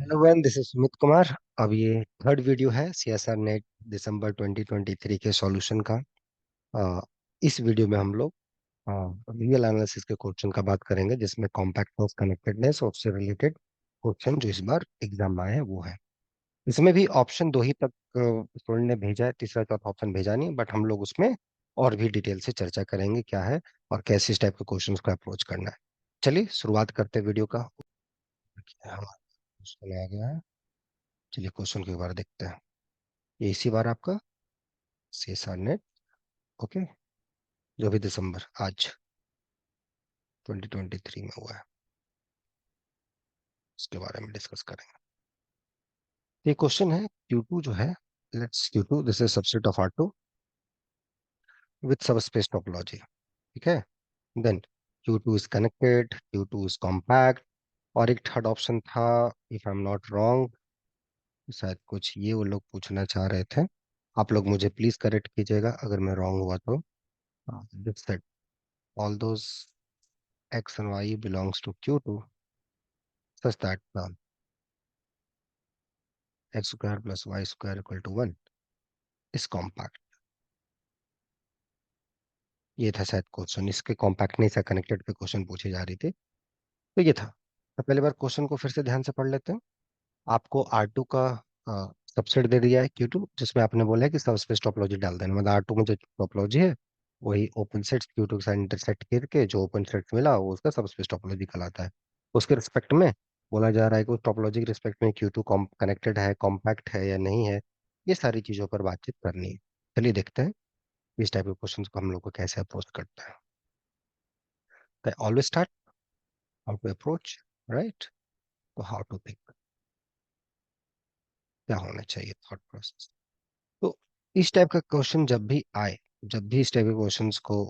Hello one, this is Sumit Kumar. अब ये third video है सीएसआर नेट दिसंबर 2023 के सॉल्यूशन का। अ, इस वीडियो में हम लोग रियल एनालिसिस के क्वेश्चन का बात करेंगे, जिसमें कॉम्पैक्टनेस कनेक्टेडनेस और उससे रिलेटेड क्वेश्चन जो इस बार एग्जाम में आए हैं वो है। इसमें भी ऑप्शन दो ही तक स्टूडेंट ने भेजा है, तीसरा चौथा ऑप्शन भेजा नहीं, बट हम लोग उसमें और भी डिटेल से चर्चा करेंगे क्या है और कैसे इस टाइप के क्वेश्चन को अप्रोच करना है। चलिए शुरुआत करते हैं वीडियो का। हमारा क्वेश्चन आ गया है। चलिए क्वेश्चन के बारे देखते हैं। ये इसी बार आपका सीएसआर नेट, ओके, जो भी दिसंबर आज 2023 में हुआ है उसके बारे में डिस्कस करेंगे। ये क्वेश्चन है Q2 जो है, let's Q2 this is subset of R2 with subspace topology. ठीक है। Then Q2 is connected, Q2 is compact, और एक थर्ड ऑप्शन था, if I am not wrong, शायद कुछ ये वो लोग पूछना चाह रहे थे। आप लोग मुझे प्लीज करेक्ट कीजिएगा अगर मैं रॉन्ग हुआ तो। This set all those x and y belongs to Q2 such that x square plus y square equal to 1 is compact. ये था शायद क्वेश्चन, इसके कॉम्पैक्ट नहीं से कनेक्टेड पे क्वेश्चन पूछे जा रही थी। तो ये था। तो पहले बार क्वेश्चन को फिर से ध्यान से पढ़ लेते हैं। आपको R2 का सबसेट दे दिया है Q2, जिसमें आपने बोला है कि सबस्पेस टोपोलॉजी डाल देना, मतलब R2 में जो टोपोलॉजी है वही ओपन सेट Q2 के साथ इंटरसेक्ट करके जो ओपन सेट मिला वो उसका सबस्पेस टोपोलॉजी कहलाता है। उसके रिस्पेक्ट में बोला जा रहा है कि उस टोपोलॉजी के रिस्पेक्ट में Q2 कनेक्टेड है, कॉम्पैक्ट है या नहीं है। ये सारी चीजों पर बातचीत करनी है। चलिए देखते हैं इस टाइप के क्वेश्चंस को हम लोग को कैसे अप्रोच करते हैं। तो always start how to approach, right. तो हाउ टू थिंक, क्या होना चाहिए थॉट प्रोसेस। तो इस टाइप का क्वेश्चन जब भी आए, जब भी इस टाइप के क्वेश्चंस को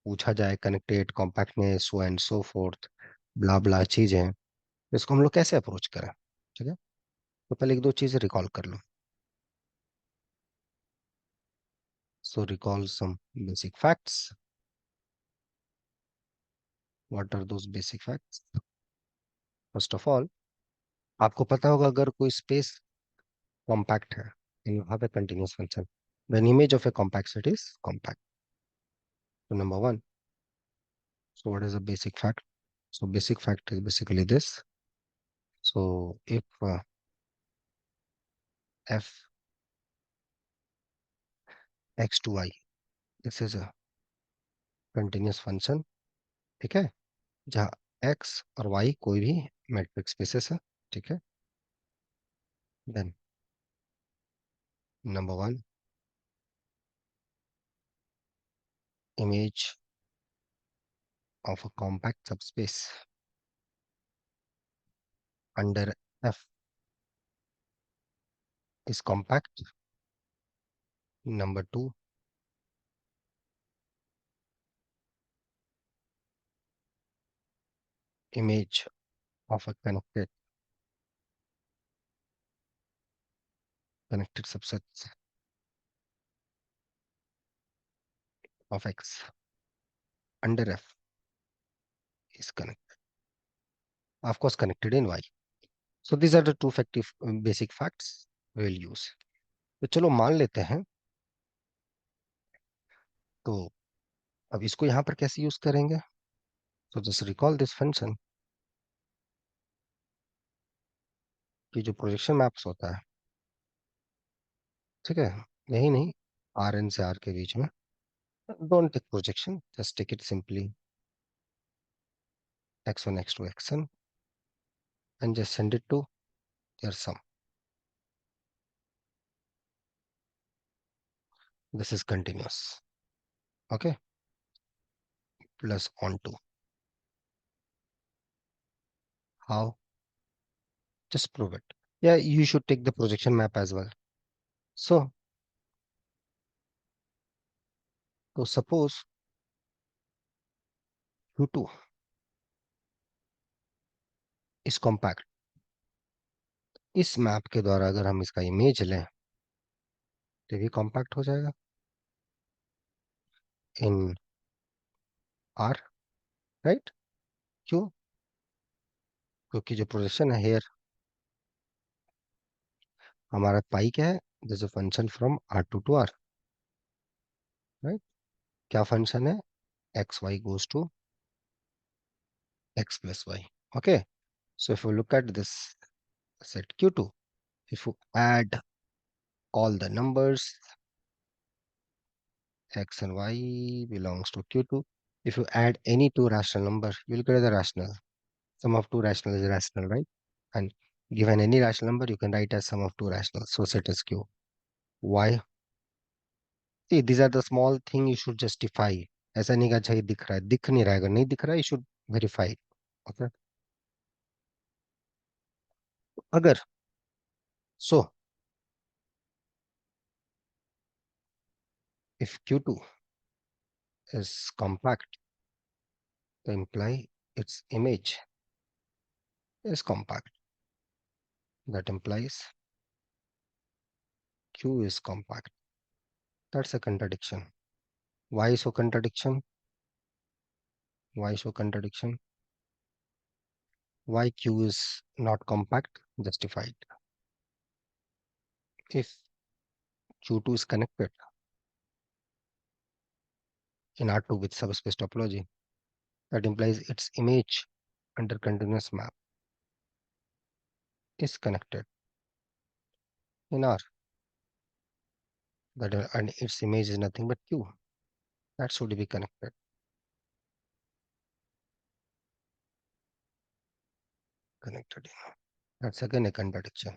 पूछा जाए, connected, compactness, so and so forth, blah blah चीजें, तो इसको हम लोग कैसे अप्रोच करें। ठीक है। तो पहले एक दो चीजें रिकॉल कर लो। So recall some basic facts. What are those basic facts? First of all, आपको पता होगा अगर कोई स्पेस कॉम्पैक्ट है and you have a continuous function, then image of a compact set is compact. So number one, so what is a basic fact? So basic fact is basically this. So if f x to y, this is a continuous function, ठीक है, जहाँ x और y कोई भी matrix spaces है। ठीक है। Then number one, image of a compact subspace under f is compact. Number two, image of a connected subset of x under f is connected, of course connected in y. So these are the two factive basic facts we will use. तो चलो मान लेते हैं। तो अब इसको यहाँ पर कैसे यूज करेंगे? तो जस्ट रिकॉल दिस फंक्शन कि जो प्रोजेक्शन मैप्स होता है, ठीक है, यही नहीं, आर एन से आर के बीच में, don't take projection, just take it simply x1 x2 xn and just send it to your sum. This is continuous, okay, plus on to. How? Just prove it. Yeah, you should take the projection map as well. So suppose Q2 is compact, इस map के द्वारा अगर हम इसका image लें तो भी compact हो जाएगा इन आर, राइट। क्यों? क्योंकि जो प्रोजेक्शन है हेयर हमारा पाई क्या है? This a function from R to R, right? क्या फंक्शन है? X y goes to x plus y. Okay, so if you look at this set Q2, if you add all the numbers, x and y belongs to Q2. If you add any two rational number, you will get the rational. Sum of two rational is rational, right? And given any rational number, you can write as sum of two rational. So set is Q. Why? See, these are the small thing you should justify. ऐसा नहीं कहा चाहिए दिख रहा है, दिख नहीं रहा है, अगर नहीं दिख रहा है, you should verify. Okay. अगर so if Q2 is compact, to imply its image is compact. That implies Q is compact. That's a contradiction. Why so contradiction? Why so contradiction? Why Q is not compact? Justified. If Q2 is connected in R2 with subspace topology, that implies its image under continuous map is connected in R. And its image is nothing but Q. That should be connected. Connected. That's again a contradiction.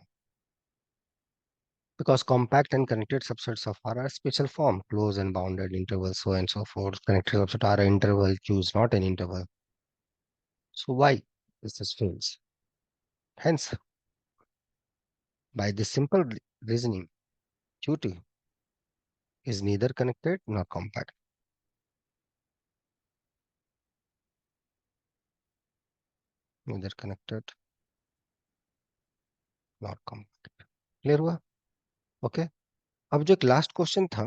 Because compact and connected subsets of R are special form, closed and bounded intervals, so and so forth. Connected subset are an interval, Q is not an interval. So why this fails? Hence, by this simple reasoning, Qt is neither connected nor compact. Neither connected nor compact. Clear हुआ? Okay. अब जो एक last question था,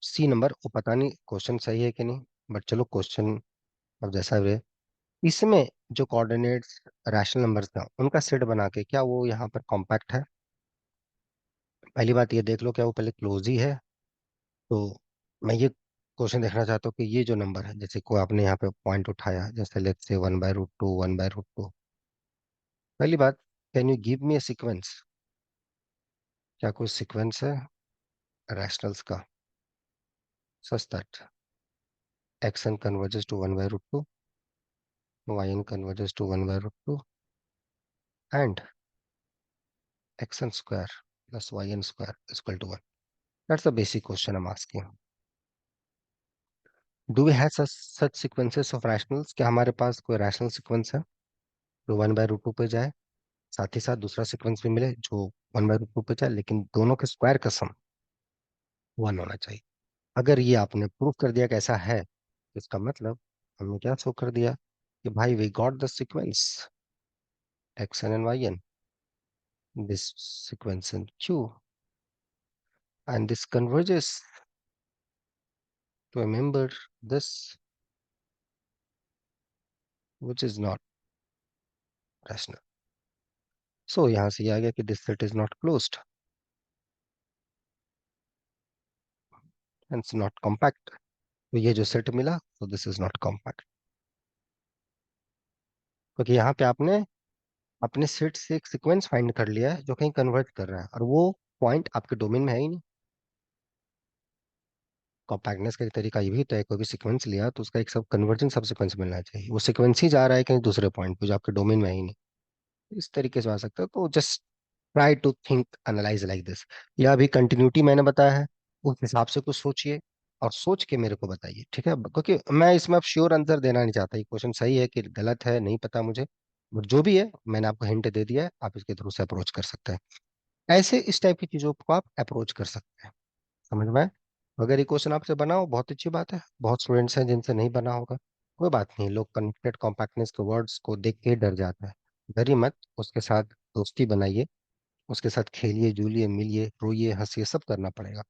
सी number, वो पता नहीं question सही है कि नहीं, बट चलो क्वेश्चन अब जैसा भी है, इसमें जो कोऑर्डिनेट्स रैशनल नंबर्स था उनका सेट बना के क्या वो यहाँ पर कॉम्पैक्ट है? पहली बात ये देख लो क्या वो पहले क्लोज ही है। तो मैं ये क्वेश्चन देखना चाहता हूँ कि ये जो नंबर है, जैसे को आपने यहाँ पे पॉइंट उठाया, जैसे लेट्स से 1/√2, 1/√2, पहली बात, can you give me a sequence? क्या कोई सीक्वेंस है रैशनल्स का such that xn converges to 1/√2, yn converges to 1/√2, and xn square plus yn square is equal to 1? That's the basic question I'm asking. Do we have such sequences of rationals? क्या हमारे पास कोई rational sequence है जो 1/√2 पे जाए, साथ ही साथ दूसरा सीक्वेंस भी मिले जो 1/√2 पे जाए, लेकिन दोनों के स्क्वायर का सम 1 होना चाहिए? अगर ये आपने प्रूव कर दिया कि ऐसा है, तो इसका मतलब हमने क्या शो कर दिया कि भाई we got the sequence xn and yn, this sequence in Q, and this converges to a member this which is not rational. So यहाँ से ये आ गया कि this set is not closed, hence not compact. तो ये जो set मिला, तो दिस इज नॉट कॉम्पैक्ट, क्योंकि यहाँ पे आपने अपने सेट से एक सीक्वेंस फाइंड कर लिया है जो कहीं कन्वर्ट कर रहा है, और वो पॉइंट आपके डोमेन में है ही नहीं। कॉम्पैक्टनेस का एक तरीका ये भी होता है, कोई भी सीक्वेंस लिया तो उसका एक सब कन्वर्जिंग सब सीक्वेंस मिलना चाहिए, वो सीक्वेंस ही जा रहा है कहीं दूसरे पॉइंट पे जो आपके डोमेन में है ही नहीं। इस तरीके से आ सकता है, तो just try to think analyse like this. या अभी कंटिन्यूटी मैंने बताया है, उस हिसाब से कुछ सोचिए और सोच के मेरे को बताइए, ठीक है? क्योंकि मैं इसमें अब श्योर आंसर देना नहीं चाहता, ये क्वेश्चन सही है कि गलत है नहीं पता मुझे, बट जो भी है मैंने आपको हिंट दे दिया है, आप इसके थ्रू से अप्रोच कर सकते हैं। ऐसे इस टाइप की चीजों को आप अप्रोच कर सकते हैं, समझ में आए? अगर ये क्वेश्चन आपसे बना हो बहुत अच्छी बात है, बहुत स्टूडेंट्स हैं जिनसे नहीं बना होगा, कोई बात नहीं, लोग कनेक्टेड कॉम्पैक्टनेस के वर्ड्स को देख के डर जाता है। डरिए मत, उसके साथ दोस्ती बनाइए, उसके साथ खेलिए, जूलिए, मिलिए, रोइए, हंसिए, सब करना पड़ेगा।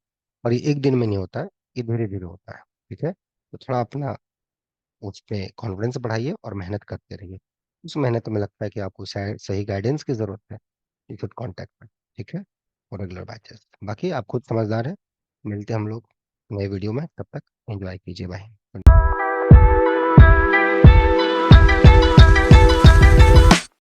और ये एक दिन में नहीं होता है, ये धीरे धीरे होता है, ठीक है? तो थोड़ा अपना उस पे कॉन्फिडेंस बढ़ाइए और मेहनत करते रहिए। उस मेहनत में लगता है कि आपको शायद सही गाइडेंस की जरूरत है, यू शुड कॉन्टेक्ट मी, ठीक है, फॉर रेगुलर बैचेस। बाकी आप खुद समझदार हैं। मिलते हैं हम लोग नए वीडियो में, तब तक एंजॉय कीजिए, बाय।